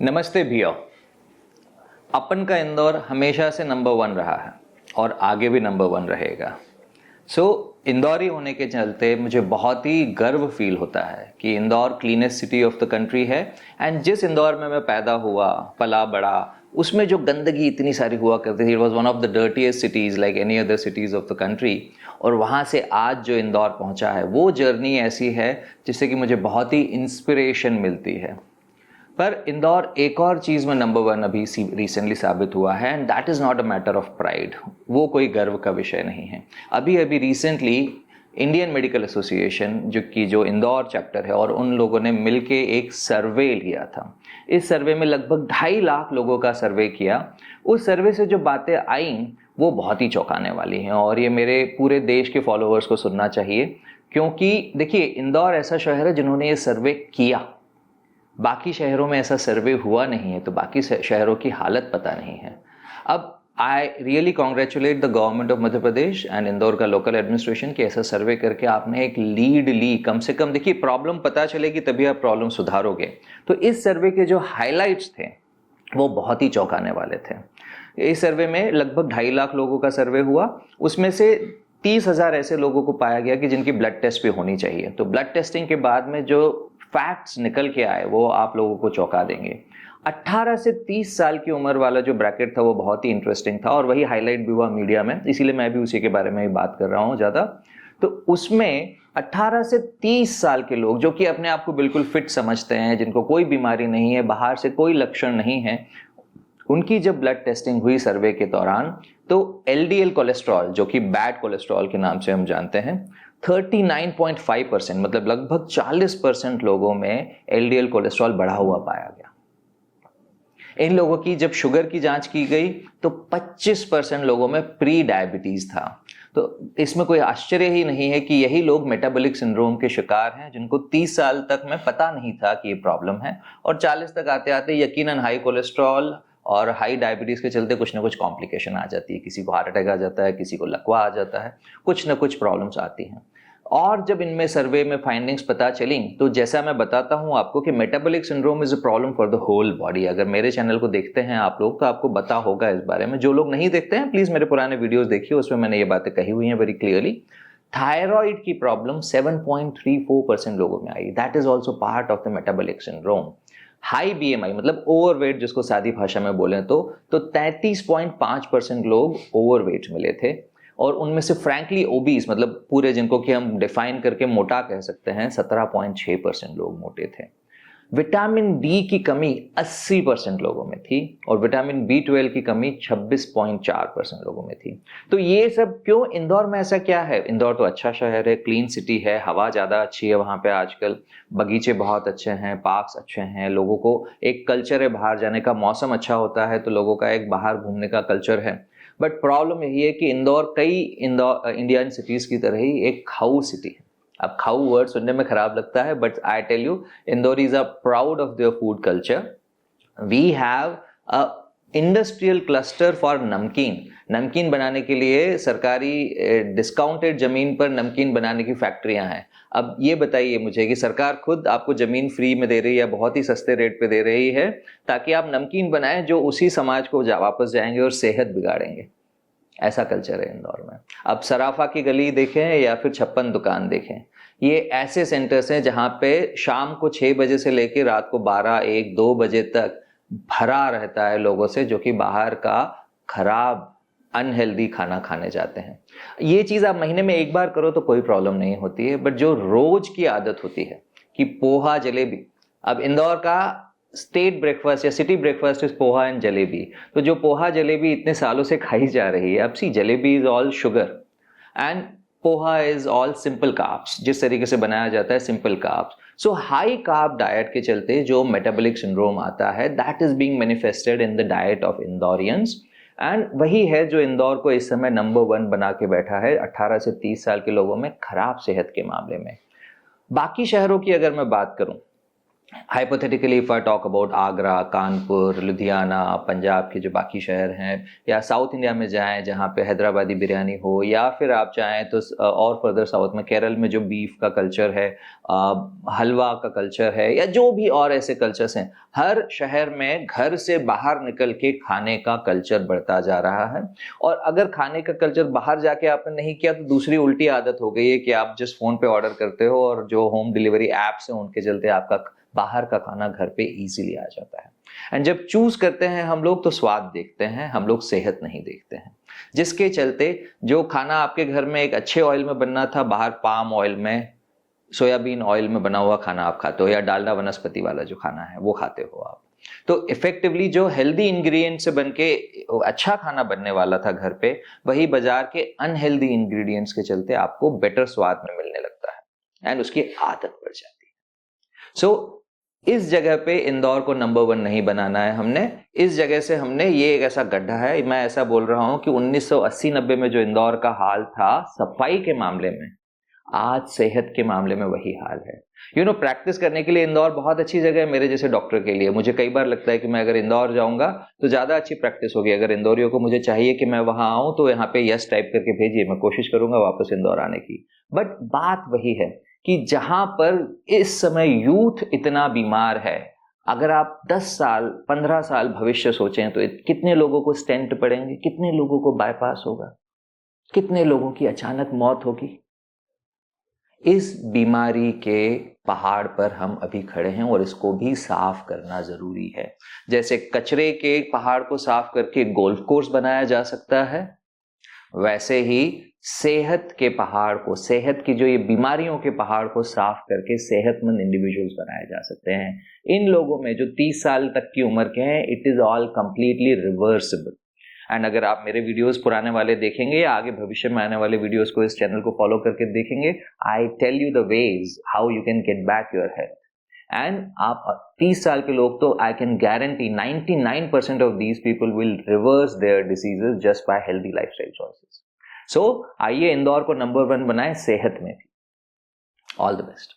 नमस्ते भैया। अपन का इंदौर हमेशा से नंबर 1 रहा है और आगे भी नंबर 1 रहेगा। इंदौरी होने के चलते मुझे बहुत ही गर्व फील होता है कि Indore cleanest city of the country है। एंड जिस इंदौर में मैं पैदा हुआ पला बड़ा, उसमें जो गंदगी इतनी सारी हुआ करती थी, it was one of the dirtiest cities like any other cities of the country. और वहाँ से आज जो इंदौर पहुँचा है वो जर्नी ऐसी है जिससे कि मुझे बहुत ही इंस्पिरेशन मिलती है। पर इंदौर एक और चीज़ में नंबर 1 अभी रिसेंटली साबित हुआ है, and that is not a matter of pride. वो कोई गर्व का विषय नहीं है। अभी रिसेंटली इंडियन मेडिकल एसोसिएशन जो इंदौर चैप्टर है, और उन लोगों ने मिलके एक सर्वे लिया था। इस सर्वे में लगभग 2.5 लाख लोगों का सर्वे किया। उस सर्वे से जो बातें आई वो बहुत ही चौंकाने वाली हैं, और ये मेरे पूरे देश के फॉलोअर्स को सुनना चाहिए। क्योंकि देखिए, इंदौर ऐसा शहर है जिन्होंने ये सर्वे किया। बाकी शहरों में ऐसा सर्वे हुआ नहीं है, तो बाकी शहरों की हालत पता नहीं है। अब I really congratulate the government of Madhya Pradesh and Indore का लोकल एडमिनिस्ट्रेशन कि ऐसा सर्वे करके आपने एक लीड ली। कम से कम देखिए, प्रॉब्लम पता चलेगी तभी आप प्रॉब्लम सुधारोगे। तो इस सर्वे के जो हाईलाइट्स थे वो बहुत ही चौंकाने वाले थे। इस सर्वे में लगभग 2.5 लाख लोगों का सर्वे हुआ। उसमें से 30,000 ऐसे लोगों को पाया गया कि जिनकी ब्लड टेस्ट भी होनी चाहिए। तो ब्लड टेस्टिंग के बाद में जो फैक्ट्स निकल के आए वो आप लोगों को चौंका देंगे। 18 से 30 साल की उम्र वाला जो ब्रैकेट था वो बहुत ही इंटरेस्टिंग था, और वही हाईलाइट भी हुआ मीडिया में, इसीलिए मैं भी उसी के बारे में ही बात कर रहा हूँ ज़्यादा। तो उसमें 18 से 30 साल के लोग जो कि अपने आप को बिल्कुल फिट समझते हैं, जिनको कोई बीमारी नहीं है, बाहर से कोई लक्षण नहीं है, उनकी जब ब्लड टेस्टिंग हुई सर्वे के दौरान, तो एलडीएल कोलेस्ट्रॉल, जो कि बैड कोलेस्ट्रॉल के नाम से हम जानते हैं, 39.5%, मतलब लगभग 40% लोगों में एलडीएल कोलेस्ट्रॉल बढ़ा हुआ पाया गया। इन लोगों की जब शुगर की जांच की गई तो 25% लोगों में प्री डायबिटीज था। तो इसमें कोई आश्चर्य ही नहीं है कि यही लोग मेटाबॉलिक सिंड्रोम के शिकार हैं, जिनको 30 साल तक में पता नहीं था कि ये प्रॉब्लम है, और 40 तक आते आते यकीनन हाई कोलेस्ट्रॉल और हाई डायबिटीज के चलते कुछ ना कुछ कॉम्प्लिकेशन आ जाती है। किसी को हार्ट अटैक आ जाता है, किसी को लकवा आ जाता है, कुछ ना कुछ प्रॉब्लम्स आती हैं। और जब इनमें सर्वे में फाइंडिंग्स पता चली, तो जैसा मैं बताता हूं आपको कि metabolic syndrome is a problem for the whole body. अगर मेरे चैनल को देखते हैं आप लोग तो आपको पता होगा इस बारे में। जो लोग नहीं देखते हैं प्लीज मेरे पुराने वीडियोस देखिए, उसमें मैंने ये बातें कही हुई हैं वेरी क्लियरली। थायराइड की प्रॉब्लम 7.34% लोगों में आई। That is also part of the metabolic syndrome. High BMI मतलब ओवरवेट, जिसको सादी भाषा में बोले तो 33.5% लोग ओवरवेट मिले थे, और उनमें से फ्रैंकली ओबीस मतलब पूरे जिनको कि हम डिफाइन करके मोटा कह सकते हैं, 17.6% लोग मोटे थे। विटामिन डी की कमी 80% लोगों में थी, और विटामिन B12 की कमी 26.4% लोगों में थी। तो ये सब क्यों? इंदौर में ऐसा क्या है? इंदौर तो अच्छा शहर है, क्लीन सिटी है, हवा ज़्यादा अच्छी है वहाँ पे, आजकल बगीचे बहुत अच्छे हैं, पार्क्स अच्छे हैं, लोगों को एक कल्चर है बाहर जाने का, मौसम अच्छा होता है तो लोगों का एक बाहर घूमने का कल्चर है। बट प्रॉब्लम यही है कि इंदौर कई इंडियन सिटीज़ की तरह ही एक खाऊ सिटी है। अब खाऊ वर्ड सुनने में खराब लगता है, but I tell you, Indoris are proud of their food culture. We have a industrial cluster for namkeen. नमकीन बनाने के लिए सरकारी डिस्काउंटेड जमीन पर नमकीन बनाने की फैक्ट्रियां हैं। अब ये बताइए मुझे कि सरकार खुद आपको जमीन फ्री में दे रही है, बहुत ही सस्ते रेट पे दे रही है, ताकि आप नमकीन बनाएं जो उसी समाज को वापस जाएंगे और सेहत बिगाड़ेंगे। ऐसा कल्चर है इंदौर में। अब सराफा की गली देखें या फिर 56 दुकान देखें, ये ऐसे सेंटर्स हैं जहां पे शाम को 6 बजे से लेकर रात को 12, 1, 2 बजे तक भरा रहता है लोगों से, जो कि बाहर का खराब अनहेल्दी खाना खाने जाते हैं। ये चीज़ आप महीने में एक बार करो तो कोई प्रॉब्लम नहीं होती है, बट जो रोज की आदत होती है कि पोहा जलेबी, अब इंदौर का स्टेट ब्रेकफास्ट या city breakfast is poha and jalebi. तो जो पोहा जलेबी इतने सालों से खाई जा रही है, अब see jalebi is all sugar and poha is all simple carbs, जिस तरीके से बनाया जाता है simple carbs. So high carb diet के चलते जो मेटाबॉलिक सिंड्रोम आता है, that is being manifested in the diet of Indorians, and वही है जो इंदौर को इस समय नंबर 1 बना के बैठा है 18 से 30 साल के लोगों में खराब सेहत के मामले में। बाकी शहरों की अगर मैं बात करूं hypothetically if I talk about Agra, Kanpur, Ludhiana, Punjab के जो बाकी शहर हैं, या साउथ इंडिया में जाएं जहाँ पे हैदराबादी बिरयानी हो, या फिर आप चाहें तो और फर्दर साउथ में केरल में जो बीफ का कल्चर है, हलवा का कल्चर है, या जो भी और ऐसे कल्चर्स हैं, हर शहर में घर से बाहर निकल के खाने का कल्चर बढ़ता जा रहा है। और अगर खाने का कल्चर बाहर जाके आपने नहीं किया तो दूसरी उल्टी आदत हो गई है कि आप जिस फोन पे ऑर्डर करते हो और जो होम डिलीवरी एप्स हैं उनके चलते आपका बाहर का खाना घर पे इजीली आ जाता है। एंड जब चूज करते हैं हम लोग तो स्वाद देखते हैं, हम लोग सेहत नहीं देखते हैं, जिसके चलते जो खाना आपके घर में एक अच्छे ऑयल में बनना था, बाहर पाम ऑयल में, सोयाबीन ऑयल में बना हुआ खाना आप खाते हो, या डालडा वनस्पति वाला जो खाना है वो खाते हो आप। तो इफेक्टिवली जो हेल्दी इंग्रेडिएंट से बनके अच्छा खाना बनने वाला था घर पे, वही बाजार के अनहेल्दी इंग्रेडिएंट्स के चलते आपको बेटर स्वाद में मिलने लगता है एंड उसकी आदत पड़ जाती है। सो इस जगह पे इंदौर को नंबर 1 नहीं बनाना है हमने। इस जगह से हमने, ये एक ऐसा गड्ढा है, मैं ऐसा बोल रहा हूं कि 1980-90 में जो इंदौर का हाल था सफाई के मामले में, आज सेहत के मामले में वही हाल है। प्रैक्टिस करने के लिए इंदौर बहुत अच्छी जगह है मेरे जैसे डॉक्टर के लिए। मुझे कई बार लगता है कि मैं अगर इंदौर जाऊंगा तो ज्यादा अच्छी प्रैक्टिस होगी। अगर इंदौरियों को मुझे चाहिए कि मैं वहां आऊं तो यहाँ पे यस टाइप करके भेजिए, मैं कोशिश करूंगा वापस इंदौर आने की। बट बात वही है कि जहां पर इस समय यूथ इतना बीमार है, अगर आप 10 साल 15 साल भविष्य सोचें तो कितने लोगों को स्टेंट पड़ेंगे, कितने लोगों को बाईपास होगा, कितने लोगों की अचानक मौत होगी। इस बीमारी के पहाड़ पर हम अभी खड़े हैं और इसको भी साफ करना जरूरी है। जैसे कचरे के पहाड़ को साफ करके गोल्फ कोर्स बनाया जा सकता है, वैसे ही सेहत के पहाड़ को, सेहत की जो ये बीमारियों के पहाड़ को साफ करके सेहतमंद इंडिविजुअल्स बनाए जा सकते हैं। इन लोगों में जो 30 साल तक की उम्र के हैं, it is all completely reversible. And अगर आप मेरे वीडियोस पुराने वाले देखेंगे या आगे भविष्य में आने वाले वीडियोस को इस चैनल को फॉलो करके देखेंगे, I tell you the ways how you can get back your health. And आप 30 साल के लोग तो I can guarantee 99% of these people will reverse their diseases just by healthy lifestyle choices. So आइए इंदौर को नंबर 1 बनाएं सेहत में भी। All the best.